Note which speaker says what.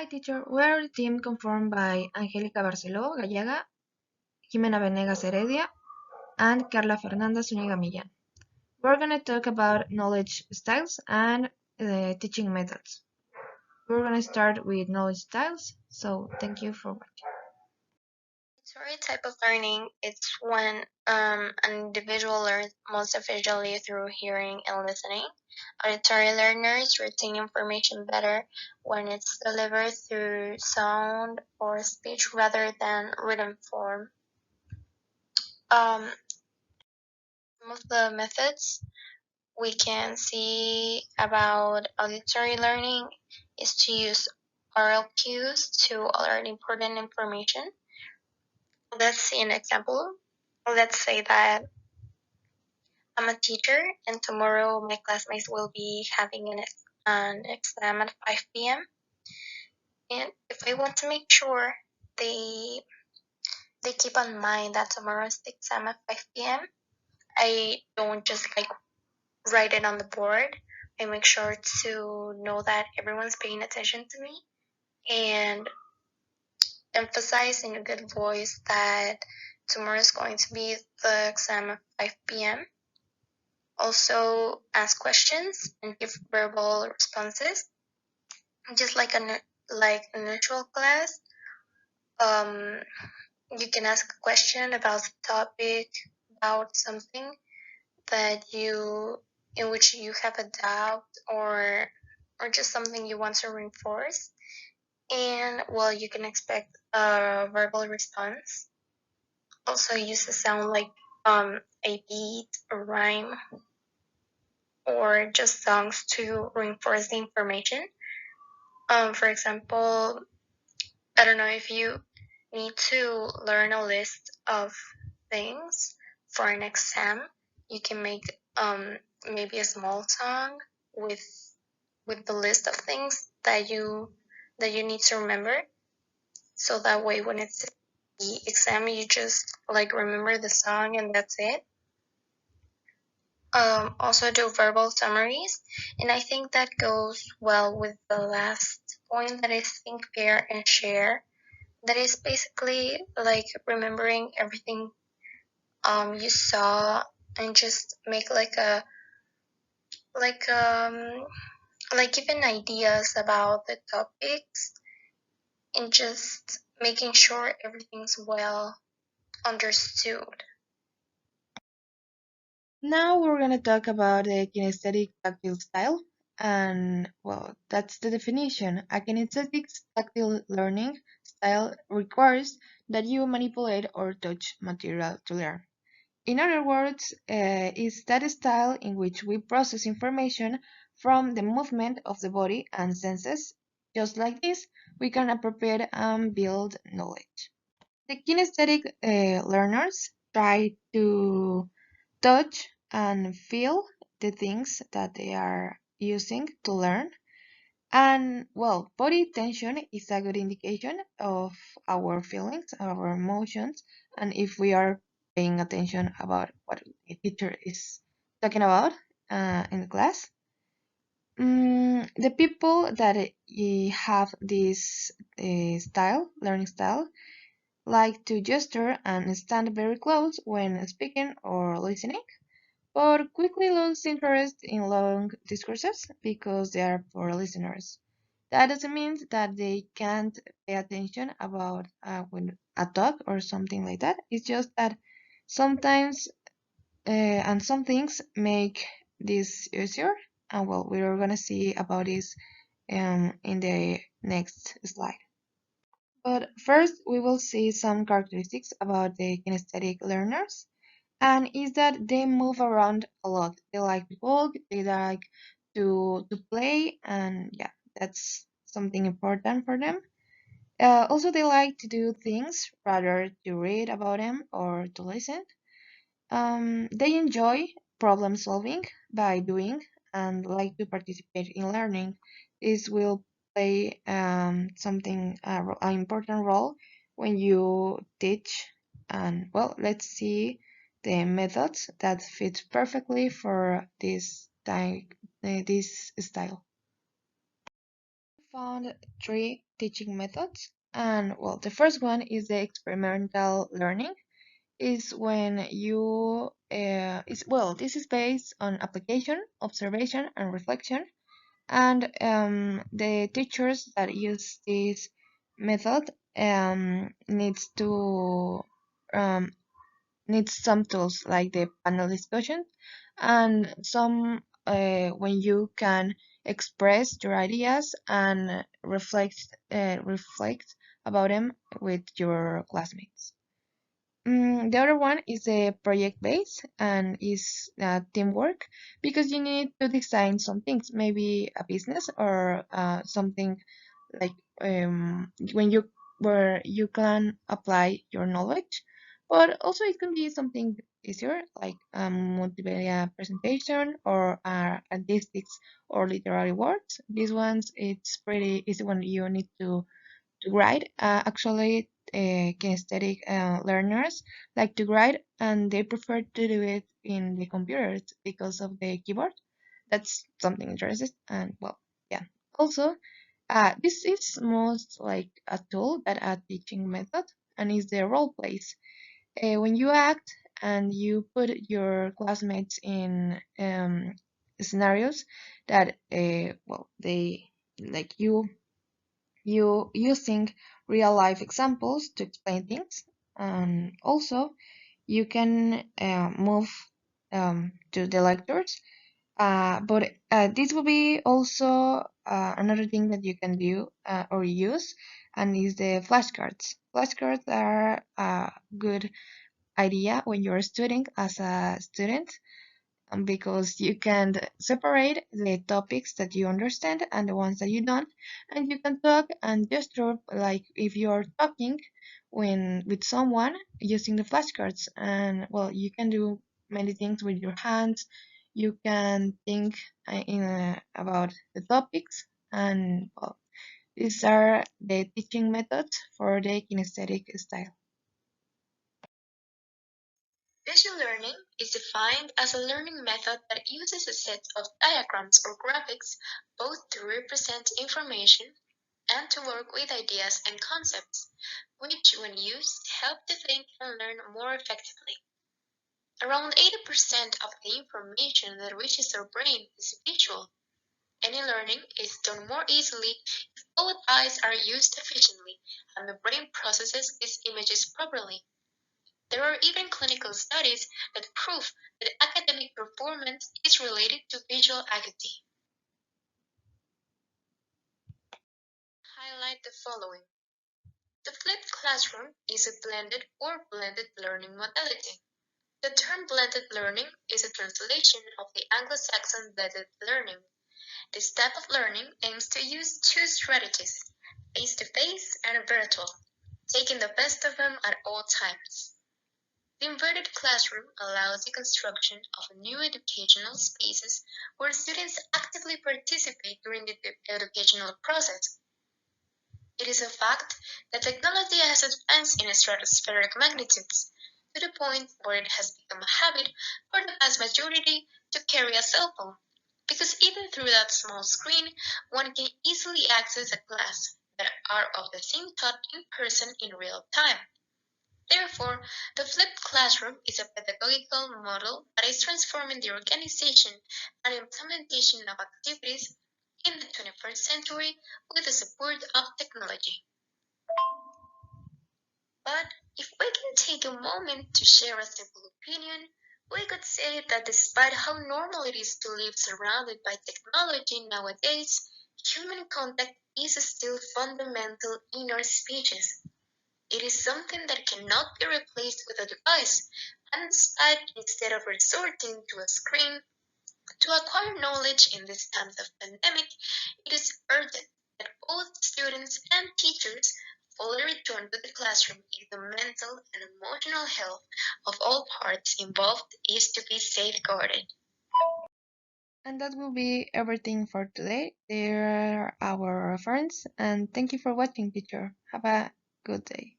Speaker 1: Hi teacher, we are a team conformed by Angélica Barceló Gallaga, Jimena Venegas Heredia, and Carla Fernanda Zuniga Millán. We're going to talk about knowledge styles and teaching methods. We're going to start with knowledge styles, so thank you for watching.
Speaker 2: Auditory type of learning, it's when an individual learns most efficiently through hearing and listening. Auditory learners retain information better when it's delivered through sound or speech rather than written form. Some of the methods we can see about auditory learning is to use oral cues to alert important information. Let's see an example. Let's say that I'm a teacher and tomorrow my classmates will be having an exam at 5 p.m. And if I want to make sure they they keep in mind that tomorrow's the exam at 5 p.m., I don't just write it on the board. I make sure to know that everyone's paying attention to me and emphasize in a good voice that tomorrow is going to be the exam at 5 p.m. Also ask questions and give verbal responses, just like a natural class. Um, you can ask a question about the topic, about something that in which you have a doubt or just something you want to reinforce. And well, you can expect a verbal response. Also use a sound like a beat, a rhyme, or just songs to reinforce the information. For example, I don't know if you need to learn a list of things for an exam, you can make maybe a small song with the list of things that you need to remember. So that way when it's the exam you just remember the song and that's it. Also do verbal summaries, and I think that goes well with the last point, that is think, pair, and share. That is basically remembering everything you saw and just make like um giving ideas about the topics and just making sure everything's well understood.
Speaker 1: Now we're going to talk about the kinesthetic tactile style, and well, that's the definition. A kinesthetic tactile learning style requires that you manipulate or touch material to learn. In other words, is that style in which we process information from the movement of the body and senses. Just like this, we can appropriate and build knowledge. The kinesthetic learners try to touch and feel the things that they are using to learn. And well, body tension is a good indication of our feelings, our emotions, and if we are paying attention about what the teacher is talking about in the class. The people that have this learning style, like to gesture and stand very close when speaking or listening, but quickly lose interest in long discourses because they are poor listeners. That doesn't mean that they can't pay attention about when a talk or something like that. It's just that sometimes and some things make this easier. And well, we're gonna see about this in the next slide. But first, we will see some characteristics about the kinesthetic learners, and is that they move around a lot. They like to walk, they like to play, and yeah, that's something important for them. Also, they like to do things rather to read about them or to listen. They enjoy problem solving by doing and like to participate in learning. This will play an important role when you teach. And well, let's see the methods that fit perfectly for this style. found three teaching methods. And well, the first one is the experimental learning. Is when you is well, this is based on application, observation, and reflection. And the teachers that use this method um, needs some tools like the panel discussion and some when you can express your ideas and reflect about them with your classmates. The other one is the project base and is teamwork because you need to design some things, maybe a business or something like when you where you can apply your knowledge, but also it can be something easier like multimedia presentation or artistics or literary works. These ones it's pretty easy when you need to write. Actually, kinesthetic learners like to write and they prefer to do it in the computers because of the keyboard. That's something interesting. And well, yeah. Also, this is most like a tool that a teaching method and is the role plays. When you act and you put your classmates in scenarios that, well, they like you using real life examples to explain things, and also you can move to the lectures, but this will be also another thing that you can do or use, and is the flashcards. Flashcards are a good idea when you're studying as a student, because you can separate the topics that you understand and the ones that you don't, and you can talk and gesture like if you're talking when with someone using the flashcards. And well, you can do many things with your hands. You can think about the topics, and well, these are the teaching methods for the kinesthetic style.
Speaker 2: Visual learning is defined as a learning method that uses a set of diagrams or graphics both to represent information and to work with ideas and concepts, which, when used, help to think and learn more effectively. Around 80% of the information that reaches our brain is visual. Any learning is done more easily if both eyes are used efficiently and the brain processes these images properly. There are even clinical studies that prove that academic performance is related to visual acuity. Highlight the following. The flipped classroom is a blended learning modality. The term blended learning is a translation of the Anglo-Saxon blended learning. This type of learning aims to use two strategies, face-to-face and virtual, taking the best of them at all times. The inverted classroom allows the construction of new educational spaces where students actively participate during the educational process. It is a fact that technology has advanced in stratospheric magnitudes, to the point where it has become a habit for the vast majority to carry a cell phone, because even through that small screen, one can easily access a class that are of the same taught in person in real time. Therefore, the flipped classroom is a pedagogical model that is transforming the organization and implementation of activities in the 21st century with the support of technology. But if we can take a moment to share a simple opinion, we could say that despite how normal it is to live surrounded by technology nowadays, human contact is still fundamental in our species. It is something that cannot be replaced with a device, and instead of resorting to a screen to acquire knowledge in these times of pandemic, it is urgent that both students and teachers fully return to the classroom if the mental and emotional health of all parts involved is to be safeguarded.
Speaker 1: And that will be everything for today. There are our reference, and thank you for watching, teacher. Have a good day.